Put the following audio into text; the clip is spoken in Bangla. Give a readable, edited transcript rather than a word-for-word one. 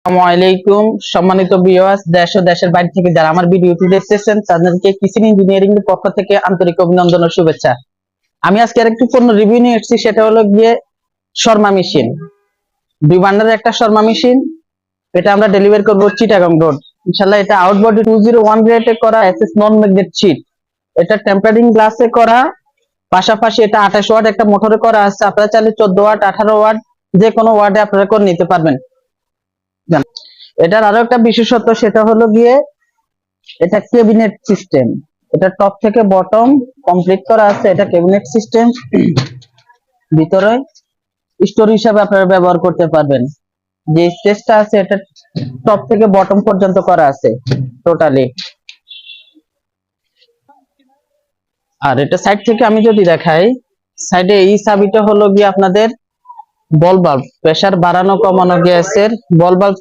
আসসালামু আলাইকুম সম্মানিত ভিউয়ার্স, দেশ ও দেশের বাইরে থেকে যারা আমার ভিডিওটি দেখতেছেন তাদেরকে কিচেন ইঞ্জিনিয়ারিং এর পক্ষ থেকে আন্তরিক অভিনন্দন ও শুভেচ্ছা। আমি আজকে আরেকটি পণ্য রিভিউ নিয়ে এসেছি, সেটা হলো গিয়ে শর্মা মেশিন। বিবান্ডারের একটা শর্মা মেশিন, এটা আমরা ডেলিভারি করব চিটাগাং রোড। ইনশাআল্লাহ এটা আউটবডি 201 গ্রেডে করা, এসএস নন ম্যাগনেট শীট। এটা টেম্পারিং গ্লাসে করা, পাশাপাশি এটা 28 ওয়াট একটা মোটরে করা আছে। আপনারা চাইলে 14 ওয়াট 18 ওয়াট যে কোনো ওয়াটে আপনারা করে নিতে পারবেন। এটার আরো একটা বিশেষত্ব, সেটা হলো গিয়ে এটা ক্যাবিনেট সিস্টেম। এটা টপ থেকে বটম কমপ্লিট করা আছে। এটা ক্যাবিনেট সিস্টেম, ভিতরে স্টোর হিসাবে আপনারা ব্যবহার করতে পারবেন। যে স্পেসটা আছে এটা টপ থেকে বটম পর্যন্ত করা আছে টোটালি। আর এটা সাইড থেকে আমি যদি দেখাই, সাইডে এই চাবিটা হলো গিয়ে আপনাদের বল বাল্ব, প্রেসার বাড়ানো কমানো গ্যাসের বল বাল্ব